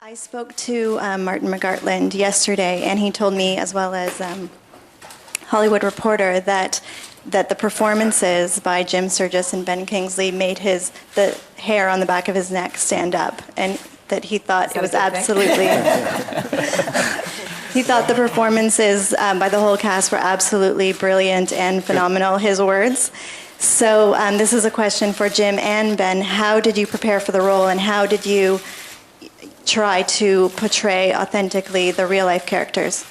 I spoke to Martin McGartland yesterday, and he told me, as well as Hollywood Reporter, that the performances by Jim Sturgess and Ben Kingsley made the hair on the back of his neck stand up, and that he thought it was absolutely... He thought the performances by the whole cast were absolutely brilliant and phenomenal, his words. So this is a question for Jim and Ben. How did you prepare for the role, and how did you try to portray authentically the real-life characters?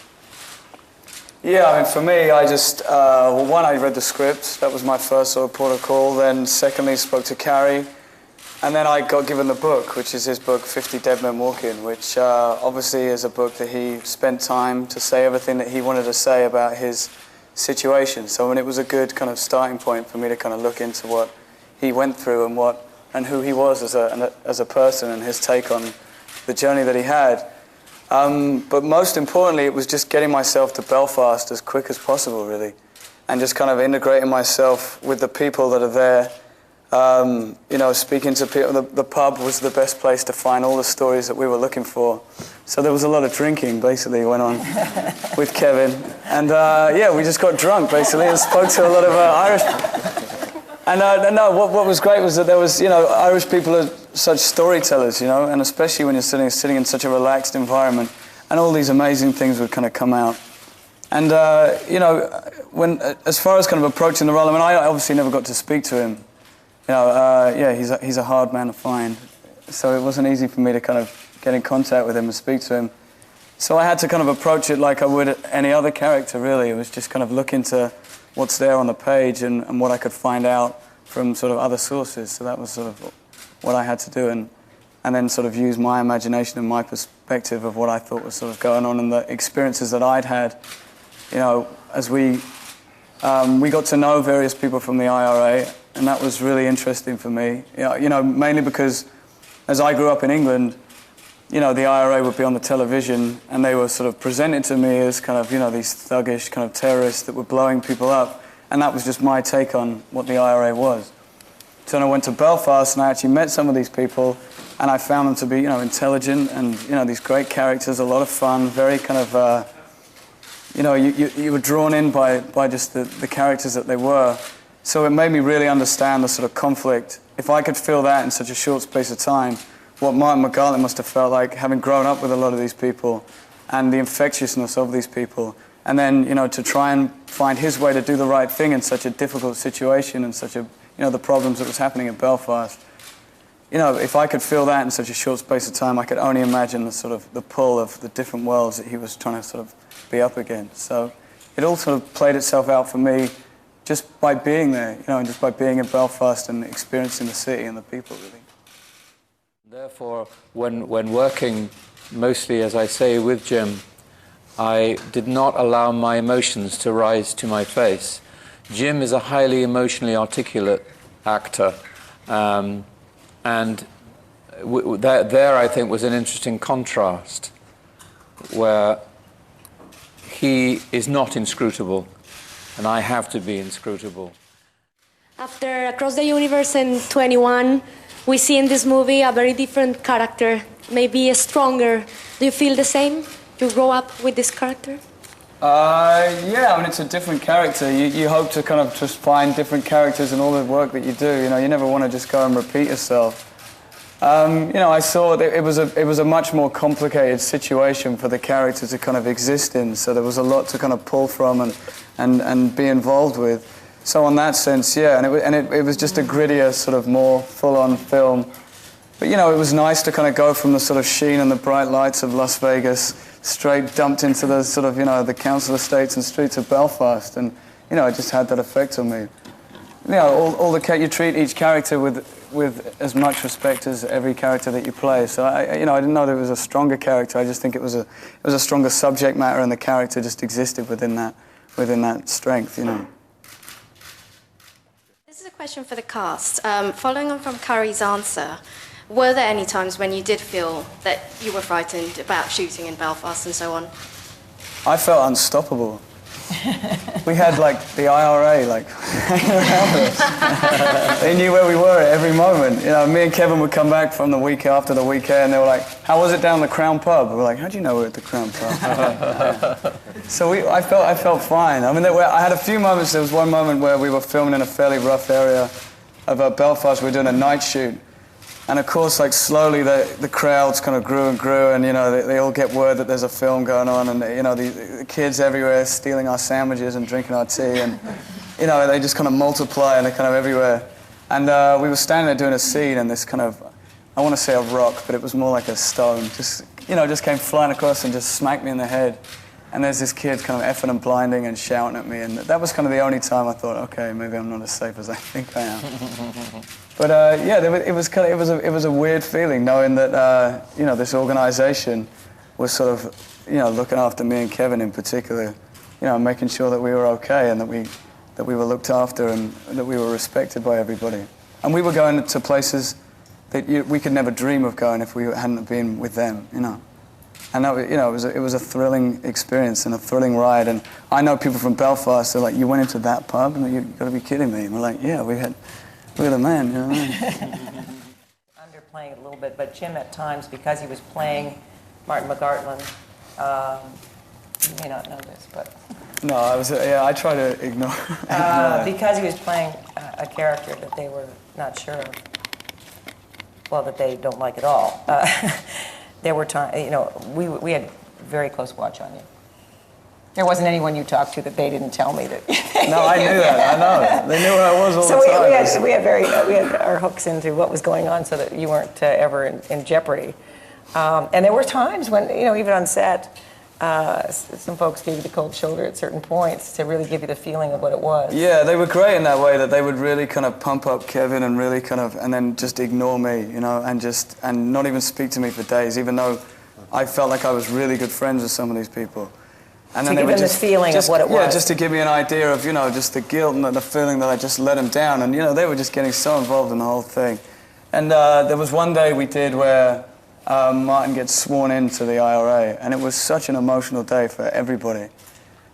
Yeah, I mean, for me, I just, well, one, I read the script. That was my first sort of protocol. Then secondly, spoke to Kari. And then I got given the book, which is his book, 50 Dead Men Walking, which obviously is a book that he spent time to say everything that he wanted to say about his situation. So it was a good kind of starting point for me to kind of look into what he went through and who he was as a person and his take on the journey that he had. But most importantly, it was just getting myself to Belfast as quick as possible, really, and just kind of integrating myself with the people that are there. You know, speaking to people. The pub was the best place to find all the stories that we were looking for. So there was a lot of drinking, basically, went on with Kevin. And yeah, we just got drunk, basically, and spoke to a lot of Irish. And no, what was great was that there was, you know, Irish people are such storytellers, you know, and especially when you're sitting in such a relaxed environment, and all these amazing things would kind of come out. And, you know, as far as kind of approaching the role, I mean, I obviously never got to speak to him. You know, yeah, he's a hard man to find, so it wasn't easy for me to kind of get in contact with him and speak to him. So I had to kind of approach it like I would any other character, really. It was just kind of look into what's there on the page and what I could find out from sort of other sources. So that was sort of what I had to do, and then sort of use my imagination and my perspective of what I thought was sort of going on and the experiences that I'd had. You know, as we got to know various people from the IRA, and that was really interesting for me. You know, mainly because as I grew up in England, you know, the IRA would be on the television and they were sort of presented to me as kind of, you know, these thuggish kind of terrorists that were blowing people up. And that was just my take on what the IRA was. So then I went to Belfast and I actually met some of these people, and I found them to be, you know, intelligent and, you know, these great characters, a lot of fun, very kind of, you know, you were drawn in by just the characters that they were. So it made me really understand the sort of conflict. If I could feel that in such a short space of time, what Martin McGartland must have felt like, having grown up with a lot of these people and the infectiousness of these people, and then, you know, to try and find his way to do the right thing in such a difficult situation and such a, you know, the problems that was happening in Belfast. You know, if I could feel that in such a short space of time, I could only imagine the sort of the pull of the different worlds that he was trying to sort of be up against. So it all sort of played itself out for me just by being there, you know, and just by being in Belfast and experiencing the city and the people, really. Therefore, when working mostly, as I say, with Jim, I did not allow my emotions to rise to my face. Jim is a highly emotionally articulate actor, and there I think was an interesting contrast, where he is not inscrutable, and I have to be inscrutable. After Across the Universe and 21, we see in this movie a very different character, maybe a stronger. Do you feel the same? You grow up with this character? Yeah, I mean, it's a different character. You hope to kind of just find different characters in all the work that you do. You know, you never want to just go and repeat yourself. You know, I saw that it was a much more complicated situation for the character to kind of exist in, so there was a lot to kind of pull from and be involved with. So on that sense, yeah, and it was just a grittier, sort of more full-on film. But, you know, it was nice to kind of go from the sort of sheen and the bright lights of Las Vegas straight dumped into the sort of, you know, the council estates and streets of Belfast, and, you know, it just had that effect on me. You know, you treat each character with as much respect as every character that you play. So you know, I didn't know there was a stronger character. I just think it was a stronger subject matter, and the character just existed within that strength. You know. This is a question for the cast. Following on from Kari's answer, were there any times when you did feel that you were frightened about shooting in Belfast and so on? I felt unstoppable. We had like the IRA like hanging around us. They knew where we were at every moment. You know, me and Kevin would come back from the week after the weekend, and they were like, "How was it down the Crown Pub?" We were like, "How do you know we're at the Crown Pub?" So I felt fine. I mean, I had a few moments. There was one moment where we were filming in a fairly rough area of Belfast. We were doing a night shoot. And of course, like slowly, the crowds kind of grew and grew, and you know they all get word that there's a film going on, and you know the kids everywhere stealing our sandwiches and drinking our tea, and you know they just kind of multiply and they're kind of everywhere. And we were standing there doing a scene, and this kind of, I want to say a rock, but it was more like a stone, just came flying across and just smacked me in the head. And there's this kid kind of effing and blinding and shouting at me, and that was kind of the only time I thought, okay, maybe I'm not as safe as I think I am. But yeah, it was a weird feeling knowing that you know, this organisation was sort of, you know, looking after me and Kevin in particular, you know, making sure that we were okay and that we were looked after and that we were respected by everybody. And we were going to places that we could never dream of going if we hadn't been with them, you know. And that, you know, it was a thrilling experience and a thrilling ride. And I know people from Belfast, they're like, "You went into that pub?" And you've got to be kidding me. And we're like, "Yeah, we're the man," you know what I mean? Underplaying it a little bit, but Jim at times, because he was playing Martin McGartland, you may not know this, but... No, I try to ignore because he was playing a character that they were not sure of, well, that they don't like at all. There were times, you know, we had very close watch on you. There wasn't anyone you talked to that they didn't tell me that. No, I knew that. I know. They knew where I was all the time. So we had our hooks into what was going on, so that you weren't ever in jeopardy. And there were times when, you know, even on set, some folks gave you the cold shoulder at certain points to really give you the feeling of what it was. Yeah, they were great in that way, that they would really kind of pump up Kevin and really kind of, and then just ignore me, you know, and not even speak to me for days, even though I felt like I was really good friends with some of these people. And to give them this feeling of what it was. Yeah, just to give me an idea of, you know, just the guilt and the feeling that I just let them down. And, you know, they were just getting so involved in the whole thing. And there was one day we did where Martin gets sworn into the IRA, and it was such an emotional day for everybody.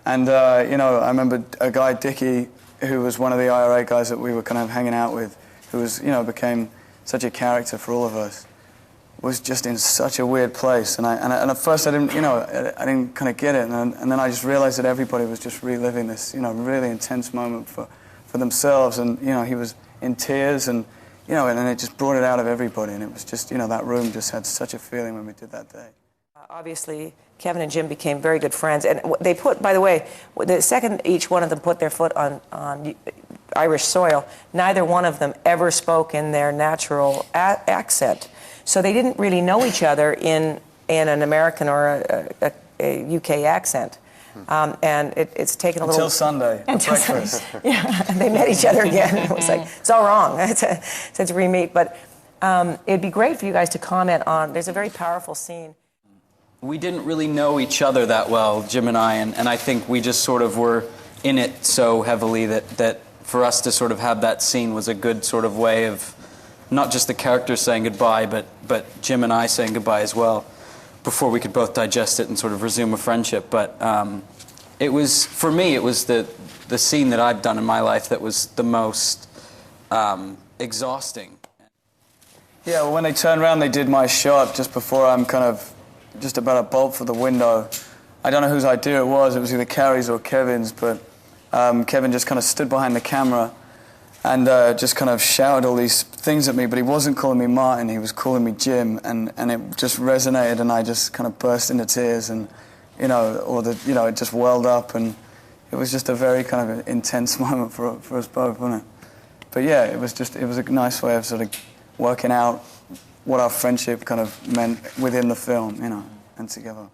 And, you know, I remember a guy, Dickie, who was one of the IRA guys that we were kind of hanging out with, who was, you know, became such a character for all of us, was just in such a weird place. And at first I didn't, you know, I didn't kind of get it. And then I just realized that everybody was just reliving this, you know, really intense moment for themselves. And, you know, he was in tears and, you know, and it just brought it out of everybody. And it was just, you know, that room just had such a feeling when we did that day. Obviously, Kevin and Jim became very good friends. And they put, by the way, the second each one of them put their foot on Irish soil, neither one of them ever spoke in their natural accent. So they didn't really know each other in an American or a UK accent. And it's taken a little... Until Sunday, until breakfast. Yeah, and they met each other again. It was like, it's all wrong. It's a re-meet. But it'd be great for you guys to comment on... There's a very powerful scene. We didn't really know each other that well, Jim and I, and I think we just sort of were in it so heavily that for us to sort of have that scene was a good sort of way of not just the characters saying goodbye, but Jim and I saying goodbye as well, before we could both digest it and sort of resume a friendship. But it was, for me, it was the scene that I've done in my life that was the most exhausting. Yeah, well, when they turned around, they did my shot just before I'm kind of just about to bolt for the window. I don't know whose idea it was either Kari's or Kevin's, but Kevin just kind of stood behind the camera and just kind of shouted all these things at me, but he wasn't calling me Martin, he was calling me Jim, and it just resonated, and I just kind of burst into tears, and, you know, it just welled up, and it was just a very kind of intense moment for us both, wasn't it? But yeah, it was a nice way of sort of working out what our friendship kind of meant within the film, you know, and together.